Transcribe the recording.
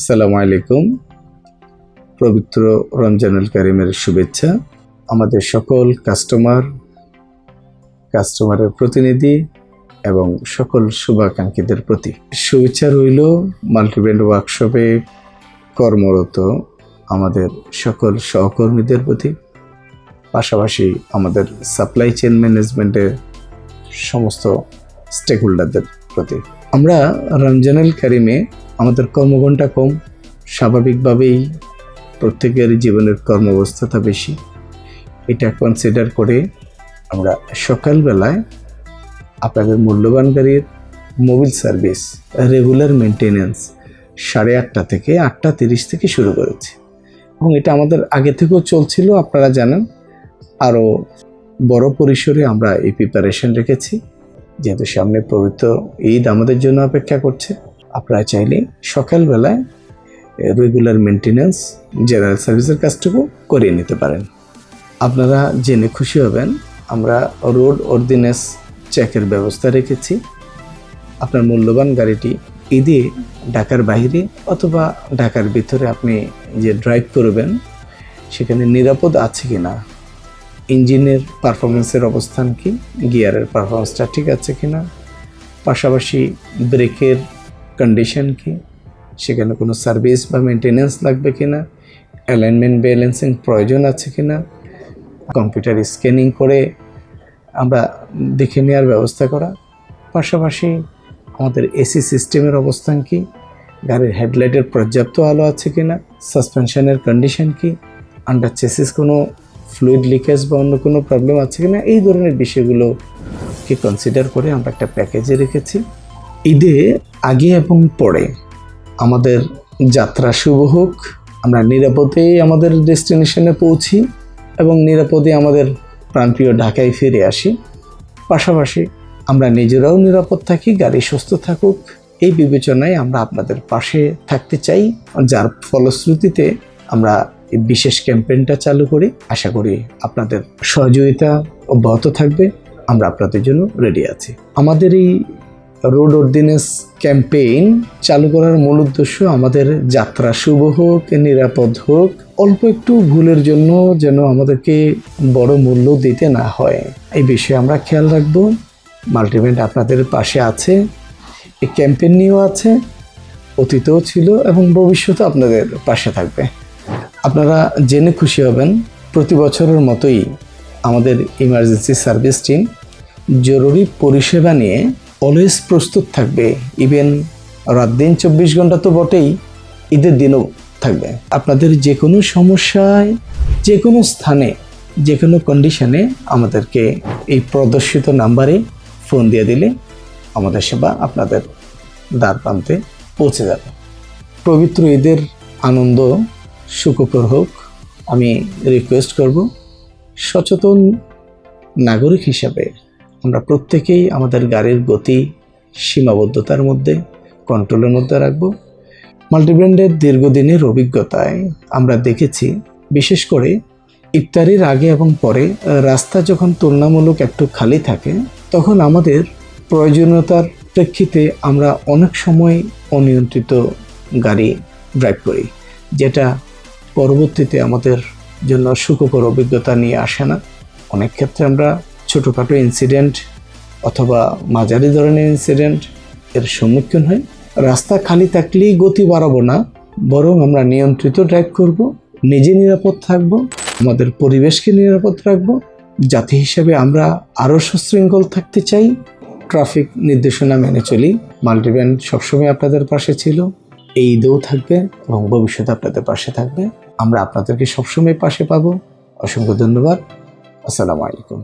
আসসালামু আলাইকুম। পবিত্র রমজানুল কারিমের শুভেচ্ছা আমাদের সকল কাস্টমারের প্রতিনিধি এবং সকল শুভাকাঙ্ক্ষীদের প্রতি। শুভেচ্ছা রইল মাল্টিব্র্যান্ড ওয়ার্কশপে কর্মরত আমাদের সকল সহকর্মীদের প্রতি, পাশাপাশি আমাদের সাপ্লাই চেইন ম্যানেজমেন্টের সমস্ত স্টেক হোল্ডারদের প্রতি। আমরা রমজানুল কারিমে আমাদের কর্মঘণ্টা কম, স্বাভাবিকভাবেই প্রত্যেকের জীবনের কর্মব্যস্ততা বেশি। এটা কনসিডার করে আমরা সকালবেলায় আপনাদের মূল্যবান গাড়ির মোবিল সার্ভিস রেগুলার মেনটেন্যান্স 8:30 থেকে 8:30 থেকে শুরু করেছি এবং এটা আমাদের আগে থেকেও চলছিল, আপনারা জানেন। আরও বড় পরিসরে আমরা এই প্রিপারেশন রেখেছি, যেহেতু সামনে পবিত্র ঈদ আমাদের জন্য অপেক্ষা করছে। আপনারা চাইলে সকালবেলায় রেগুলার মেনটেন্যান্স জেনারেল সার্ভিসের কাজটুকু করিয়ে নিতে পারেন। আপনারা জেনে খুশি হবেন, আমরা রোড অর্ডিন্যান্স চেকের ব্যবস্থা রেখেছি। আপনার মূল্যবান গাড়িটি ঈদে ঢাকার বাইরে অথবা ঢাকার ভিতরে আপনি যে ড্রাইভ করবেন সেখানে নিরাপদ আছে কি না, ইঞ্জিনের পারফরমেন্সের অবস্থান কি, গিয়ারের পারফরমেন্সটা ঠিক আছে কি না, পাশাপাশি ব্রেকের কন্ডিশন কি, সেখানে কোনো সার্ভিস বা মেনটেন্যান্স লাগবে কি না, অ্যালাইনমেন্ট ব্যালেন্সিং প্রয়োজন আছে কি না, কম্পিউটার স্ক্যানিং করে আমরা দেখে নেওয়ার ব্যবস্থা করা। পাশাপাশি আমাদের এসি সিস্টেমের অবস্থান কি, গাড়ির হেডলাইটের পর্যাপ্ত আলো আছে কি না, সাসপেনশনের কন্ডিশন কি, আন্ডার চেসিস কোনো ফ্লুইড লিকেজ বা অন্য কোনো প্রবলেম আছে কি না, এই ধরনের বিষয়গুলোকে কনসিডার করে আমরা একটা প্যাকেজে রেখেছি। ঈদে আগে এবং পরে আমাদের যাত্রা শুভ হোক, আমরা নিরাপদে আমাদের ডেস্টিনেশনে পৌঁছি এবং নিরাপদে আমাদের প্রাণপ্রিয় ঢাকায় ফিরে আসি। পাশাপাশি আমরা নিজেরাও নিরাপদ থাকি, গাড়ি সুস্থ থাকুক, এই বিবেচনায় আমরা আপনাদের পাশে থাকতে চাই, যার ফলশ্রুতিতে আমরা এই বিশেষ ক্যাম্পেইনটা চালু করি। আশা করি আপনাদের সহযোগিতা অব্যাহত থাকবে, আমরা আপনাদের জন্য রেডি আছি। আমাদের এই রোড অর্ডিন্যান্স ক্যাম্পেইন চালু করার মূল উদ্দেশ্য আমাদের যাত্রা শুভ হোক, নিরাপদ হোক, অল্প একটু ভুলের জন্য যেন আমাদেরকে বড় মূল্য দিতে না হয়, এই বিষয়ে আমরা খেয়াল রাখবো। মাল্টিব্র্যান্ড আপনাদের পাশে আছে, এই ক্যাম্পেইন নিয়েও আছে, অতীতেও ছিল এবং ভবিষ্যতে আপনাদের পাশে থাকবে। আপনারা জেনে খুশি হবেন, প্রতি বছরের মতোই আমাদের ইমার্জেন্সি সার্ভিস টিম জরুরি পরিষেবা নিয়ে অলওয়েজ প্রস্তুত থাকবে। ইভেন রাত দিন 24 ঘন্টা তো বটেই, ঈদের দিনও থাকবে। আপনাদের যে কোনো সমস্যায়, যে কোনো স্থানে, যে কোনো কন্ডিশনে আমাদেরকে এই প্রদর্শিত নাম্বারে ফোন দিয়ে দিলে আমাদের সেবা আপনাদের দ্বার প্রান্তে পৌঁছে যাবে। পবিত্র ঈদের আনন্দ সুখকর হোক। আমি রিকোয়েস্ট করব, সচেতন নাগরিক হিসাবে আমরা প্রত্যেকেই আমাদের গাড়ির গতি সীমাবদ্ধতার মধ্যে, কন্ট্রোলের মধ্যে রাখব। মাল্টিব্র্যান্ডের দীর্ঘদিনের অভিজ্ঞতায় আমরা দেখেছি, বিশেষ করে ইফতারির আগে এবং পরে রাস্তা যখন তুলনামূলক একটু খালি থাকে, তখন আমাদের প্রয়োজনীয়তার প্রেক্ষিতে আমরা অনেক সময় অনিয়ন্ত্রিত গাড়ি ড্রাইভ করি, যেটা পরবর্তীতে আমাদের জন্য সুখকর অভিজ্ঞতা নিয়ে আসে না। অনেক ক্ষেত্রে আমরা ছোটোখাটো ইনসিডেন্ট অথবা মাঝারি ধরনের ইনসিডেন্ট এর সম্মুখীন হই। রাস্তা খালি থাকলেই গতি বাড়াবো না, বরং আমরা নিয়ন্ত্রিত ড্রাইভ করব, নিজে নিরাপদ থাকব, আমাদের পরিবেশকে নিরাপদ রাখব। জাতি হিসাবে আমরা আরও সুশৃঙ্খল থাকতে চাই, ট্রাফিক নির্দেশনা মেনে চলি। মাল্টিব্র্যান্ড সবসময় আপনাদের পাশে ছিল, এই ঈদেও থাকবে এবং ভবিষ্যতে আপনাদের পাশে থাকবে। আমরা আপনাদেরকে সবসময় পাশে পাবো। অসংখ্য ধন্যবাদ। আসসালামু আলাইকুম।